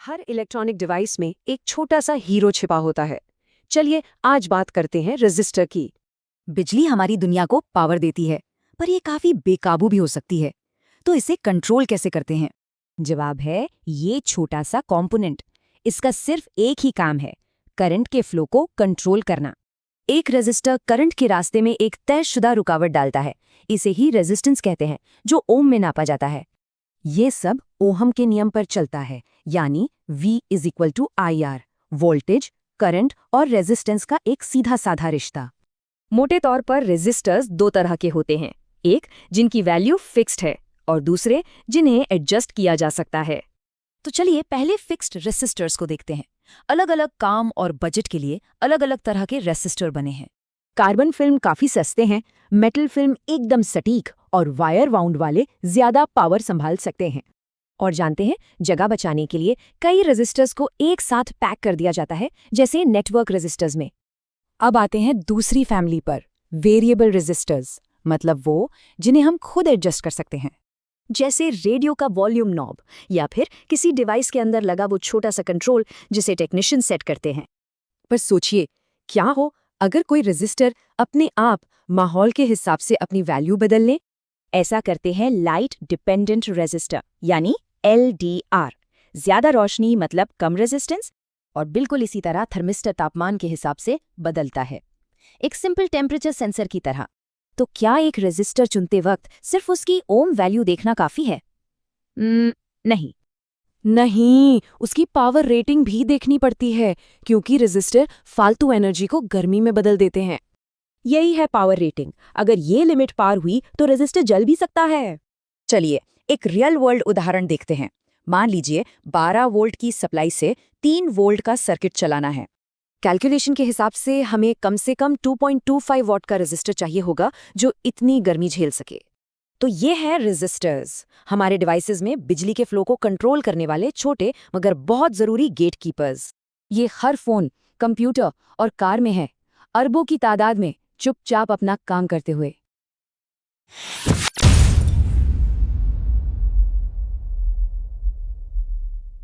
हर electronic device में एक छोटा सा हीरो छिपा होता है। चलिए आज बात करते हैं रेजिस्टर की। बिजली हमारी दुनिया को पावर देती है, पर ये काफी बेकाबू भी हो सकती है। तो इसे कंट्रोल कैसे करते हैं? जवाब है ये छोटा सा कंपोनेंट। इसका सिर्फ एक ही काम है, करंट के फ्लो को कंट्रोल करना। एक रेजिस्टर करंट के रास्ते में एक तयशुदा रुकावट डालता है। इसे ही रेजिस्टेंस कहते हैं, जो ओम में नापा जाता है। ये सब ओहम के नियम पर चलता है, यानी V is equal to IR, voltage, current और रेजिस्टेंस का एक सीधा साधा रिश्ता। मोटे तौर पर रेजिस्टर्स दो तरह के होते हैं, एक जिनकी वैल्यू फिक्स्ड है और दूसरे जिन्हें एडजस्ट किया जा सकता है। तो चलिए पहले फिक्स्ड रेसिस्टर्स को देखते हैं। अलग अलग काम और बजट के लिए अलग अलग तरह के रेसिस्टर बने हैं। कार्बन फिल्म काफी सस्ते हैं, मेटल फिल्म एकदम सटीक और वायर वाउंड वाले ज्यादा पावर संभाल सकते हैं। और जानते हैं, जगह बचाने के लिए कई रेजिस्टर्स को एक साथ पैक कर दिया जाता है, जैसे नेटवर्क रेजिस्टर्स में। अब आते हैं दूसरी फैमिली पर, वेरिएबल रेजिस्टर्स, मतलब वो जिन्हें हम खुद एडजस्ट कर सकते हैं, जैसे रेडियो का वॉल्यूम नॉब या फिर किसी डिवाइस के अंदर लगा वो छोटा सा कंट्रोल जिसे टेक्नीशियन सेट करते हैं। पर सोचिए, क्या हो अगर कोई रेजिस्टर अपने आप माहौल के हिसाब से अपनी वैल्यू बदल ले? ऐसा करते हैं लाइट डिपेंडेंट रेजिस्टर, यानी LDR। ज्यादा रोशनी मतलब कम रेजिस्टेंस, और बिल्कुल इसी तरह थर्मिस्टर तापमान के हिसाब से बदलता है, एक सिंपल टेम्परेचर सेंसर की तरह। तो क्या एक रेजिस्टर चुनते वक्त सिर्फ उसकी ओम वैल्यू देखना काफी है? नहीं। नहीं, उसकी पावर रेटिंग भी देखनी पड़ती है, क्योंकि रेजिस्टर फालतू एनर्जी को गर्मी में बदल देते हैं। यही है पावर रेटिंग। अगर ये लिमिट पार हुई तो रेजिस्टर जल भी सकता है। चलिए एक रियल वर्ल्ड उदाहरण देखते हैं। मान लीजिए 12 वोल्ट की सप्लाई से 3 वोल्ट का सर्किट चलाना है। कैलकुलेशन के हिसाब से हमें कम से कम 2.25 वॉट का रेजिस्टर चाहिए होगा, जो इतनी गर्मी झेल सके। तो ये है रेजिस्टर्स, हमारे डिवाइसेस में बिजली के फ्लो को कंट्रोल करने वाले छोटे मगर बहुत जरूरी गेटकीपर्स। ये हर फोन, कंप्यूटर और कार में है, अरबों की तादाद में चुपचाप अपना काम करते हुए।